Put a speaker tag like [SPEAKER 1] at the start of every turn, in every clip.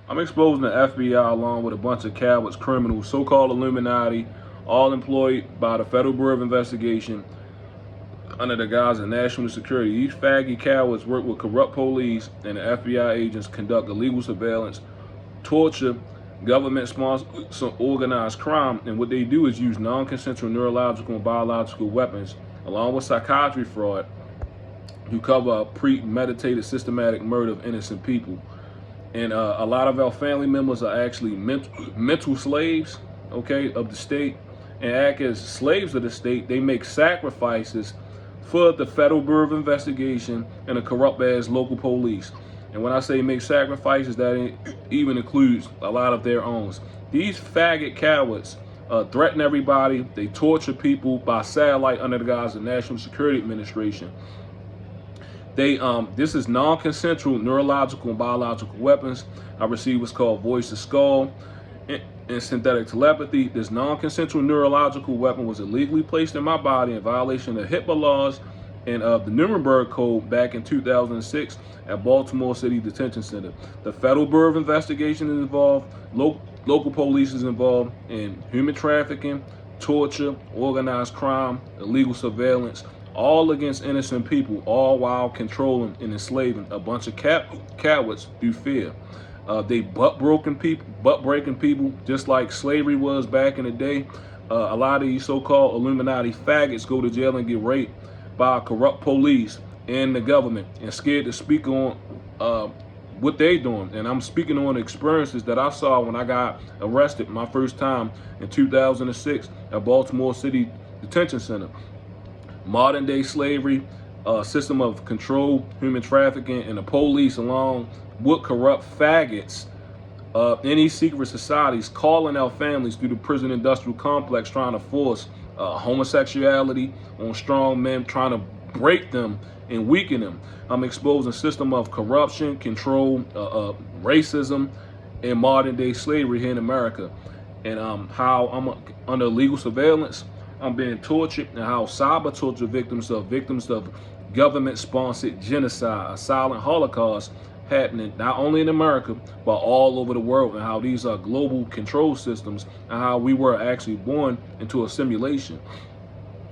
[SPEAKER 1] I'm exposing the FBI along with a bunch of cowards, criminals, so-called Illuminati, all employed by the Federal Bureau of Investigation under the guise of national security. These faggy cowards work with corrupt police and the FBI agents conduct illegal surveillance, torture, government-sponsored organized crime, and what they do is use non-consensual neurological and biological weapons, along with psychiatry fraud, to cover up premeditated systematic murder of innocent people. And a lot of our family members are actually mental slaves, okay, of the state, and act as slaves of the state. They make sacrifices for the Federal Bureau of Investigation and the corrupt-ass local police. And when I say make sacrifices, that even includes a lot of their own. These faggot cowards threaten everybody. They torture people by satellite under the guise of the National Security Administration. This is non-consensual neurological and biological weapons. I received what's called voice to skull and synthetic telepathy. This non-consensual neurological weapon was illegally placed in my body in violation of HIPAA laws and of the Nuremberg Code back in 2006 at Baltimore City Detention Center. The Federal Bureau of Investigation is involved, local police is involved in human trafficking, torture, organized crime, illegal surveillance, all against innocent people, all while controlling and enslaving a bunch of cowards through fear. They butt-breaking people, just like slavery was back in the day. A lot of these so-called Illuminati faggots go to jail and get raped by corrupt police and the government and scared to speak on what they doing. And I'm speaking on experiences that I saw when I got arrested my first time in 2006 at Baltimore City Detention Center. Modern day slavery, system of control, human trafficking, and the police along with corrupt faggots in these secret societies calling out families through the prison industrial complex, trying to force homosexuality on strong men, trying to break them and weaken them. I'm exposing a system of corruption, control, racism, and modern day slavery here in America, and how I'm under legal surveillance. I'm being tortured, and how cyber torture victims of government-sponsored genocide, a silent holocaust happening not only in America, but all over the world, and how these are global control systems, and how we were actually born into a simulation,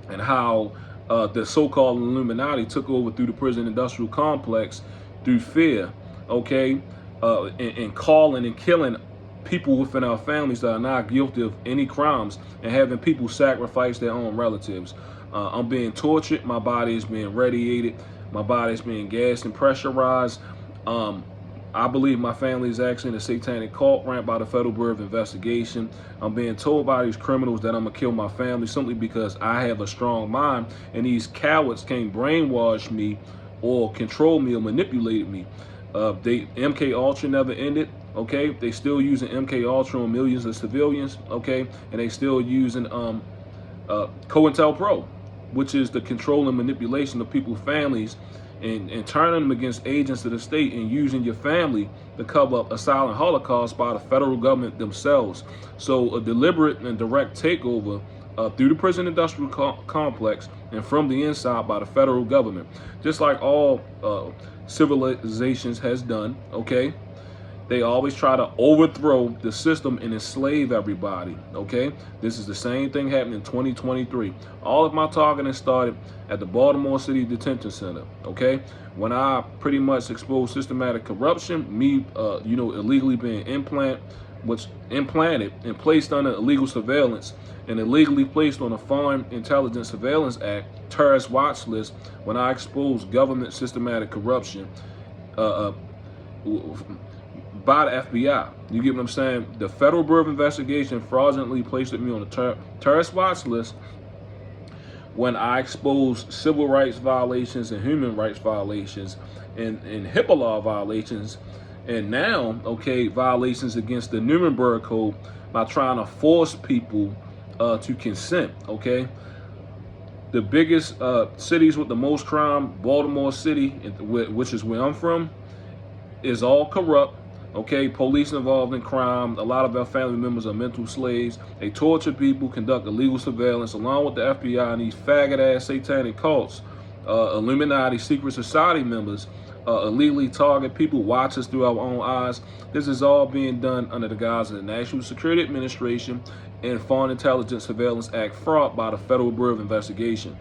[SPEAKER 1] and how the so-called Illuminati took over through the prison industrial complex through fear, okay, and calling and killing people within our families that are not guilty of any crimes, and having people sacrifice their own relatives. I'm being tortured. My body is being radiated. My body is being gassed and pressurized. I believe my family is actually in a satanic cult ran by the Federal Bureau of Investigation. I'm being told by these criminals that I'm gonna kill my family simply because I have a strong mind, and these cowards can't brainwash me or control me or manipulate me. MK Ultra never ended, okay? They still using MK Ultra on millions of civilians, okay? And they still using COINTELPRO, which is the control and manipulation of people's families, and turning them against agents of the state, and using your family to cover up a silent holocaust by the federal government themselves. So a deliberate and direct takeover through the prison industrial complex and from the inside by the federal government, just like all civilizations has done, okay? They always try to overthrow the system and enslave everybody, okay? This is the same thing happening in 2023. All of my targeting started at the Baltimore City Detention Center, okay? When I pretty much exposed systematic corruption, me, illegally being implanted and placed under illegal surveillance, and illegally placed on a Foreign Intelligence Surveillance Act terrorist watch list, when I exposed government systematic corruption by the FBI. You get what I'm saying? The Federal Bureau of Investigation fraudulently placed me on the terrorist watch list when I exposed civil rights violations and human rights violations and HIPAA law violations, and now, okay, violations against the Nuremberg Code by trying to force people to consent, okay? The biggest cities with the most crime, Baltimore City, which is where I'm from, is all corrupt, okay? Police involved in crime. A lot of our family members are mental slaves. They torture people, conduct illegal surveillance, along with the FBI and these faggot-ass satanic cults, Illuminati secret society members illegally target people, watch us through our own eyes. This is all being done under the guise of the National Security Administration and Foreign Intelligence Surveillance Act fraud by the Federal Bureau of Investigation.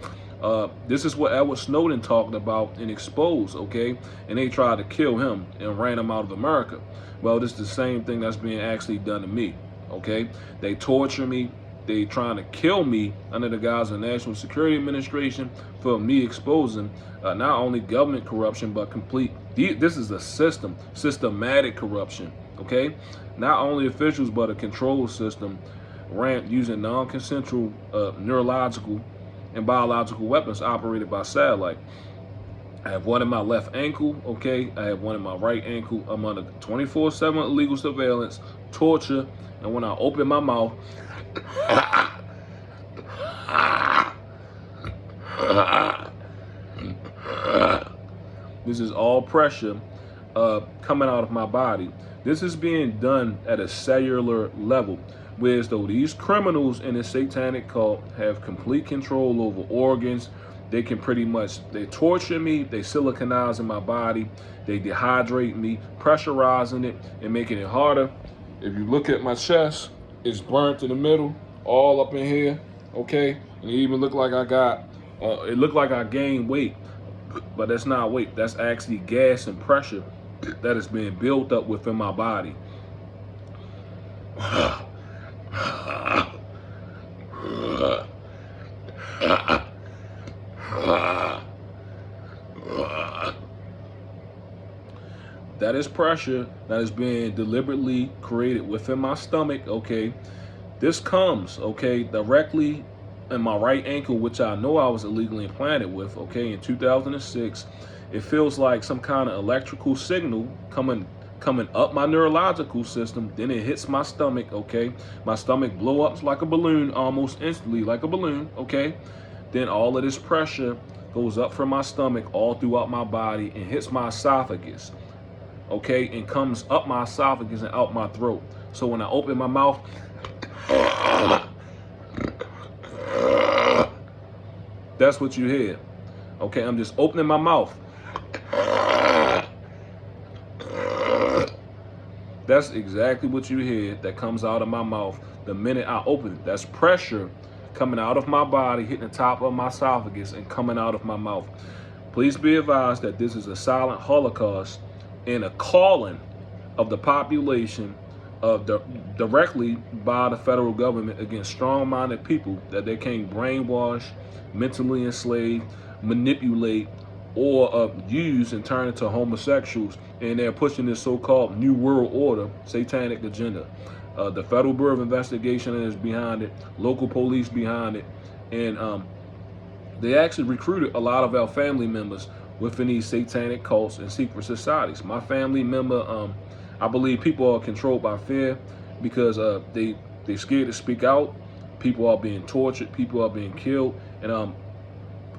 [SPEAKER 1] This is what Edward Snowden talked about and exposed, okay? And they tried to kill him and ran him out of America. Well, this is the same thing that's being actually done to me, okay? They torture me. They trying to kill me under the guise of the National Security Administration for me exposing not only government corruption, but this is a systematic corruption, okay? Not only officials, but a control system ran using non-consensual neurological and biological weapons operated by satellite. I have one in my left ankle, okay? I have one in my right ankle. I'm under 24/7 illegal surveillance, torture, and when I open my mouth, this is all pressure coming out of my body. This is being done at a cellular level, whereas though these criminals in this satanic cult have complete control over organs. They can they torture me, they siliconize in my body, they dehydrate me, pressurizing it and making it harder. If you look at my chest, it's burnt in the middle, all up in here, okay? And it even looked like it looked like I gained weight, but that's not weight. That's actually gas and pressure that is being built up within my body. That is pressure that is being deliberately created within my stomach, okay? This comes, okay, directly in my right ankle, which I know I was illegally implanted with, okay, in 2006. It feels like some kind of electrical signal coming up my neurological system. Then it hits my stomach, okay? My stomach blow up like a balloon, almost instantly, like a balloon, okay? Then all of this pressure goes up from my stomach all throughout my body and hits my esophagus, okay, and comes up my esophagus and out my throat. So when I open my mouth, that's what you hear, okay? I'm just opening my mouth. That's exactly what you hear that comes out of my mouth the minute I open it. That's pressure coming out of my body, hitting the top of my esophagus and coming out of my mouth. Please be advised that this is a silent holocaust and a calling of the population directly by the federal government against strong-minded people that they can't brainwash, mentally enslave, manipulate, or use and turn into homosexuals. And they're pushing this so-called New World Order satanic agenda. The Federal Bureau of Investigation is behind it, local police behind it, and they actually recruited a lot of our family members within these satanic cults and secret societies. My family member, I believe people are controlled by fear because they're scared to speak out. People are being tortured, people are being killed, and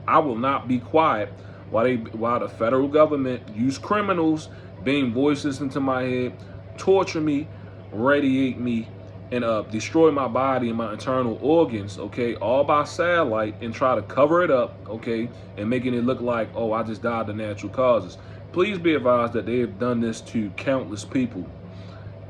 [SPEAKER 1] I will not be quiet while the federal government use criminals, being voices into my head, torture me, radiate me, and destroy my body and my internal organs, okay, all by satellite, and try to cover it up, okay, and making it look like, oh, I just died of natural causes. Please be advised that they have done this to countless people,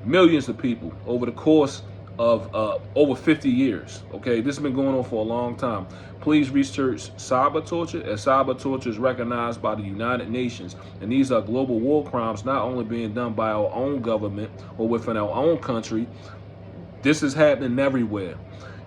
[SPEAKER 1] millions of people, over the course of over 50 years, okay? This has been going on for a long time. Please research cyber torture, as cyber torture is recognized by the United Nations, and these are global war crimes not only being done by our own government or within our own country. This is happening everywhere,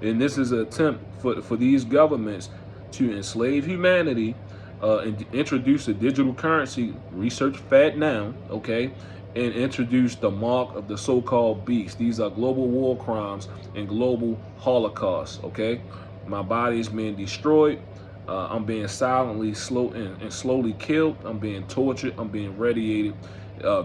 [SPEAKER 1] and this is an attempt for these governments to enslave humanity and introduce a digital currency. Research FatNow, okay, and introduce the mark of the so-called beast. These are global war crimes and global holocausts, okay? My body is being destroyed. I'm being silently slowly killed. I'm being tortured. I'm being radiated.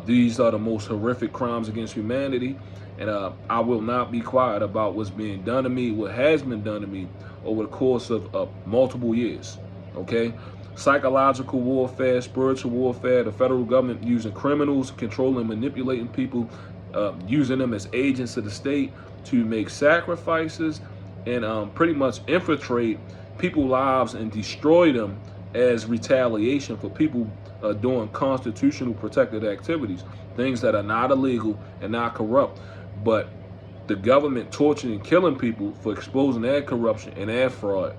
[SPEAKER 1] These are the most horrific crimes against humanity. And I will not be quiet about what's being done to me, what has been done to me over the course of multiple years, okay? Psychological warfare, spiritual warfare, the federal government using criminals, controlling, manipulating people, using them as agents of the state to make sacrifices and pretty much infiltrate people's lives and destroy them as retaliation for people doing constitutional protected activities, things that are not illegal and not corrupt, but the government torturing and killing people for exposing their corruption and their fraud.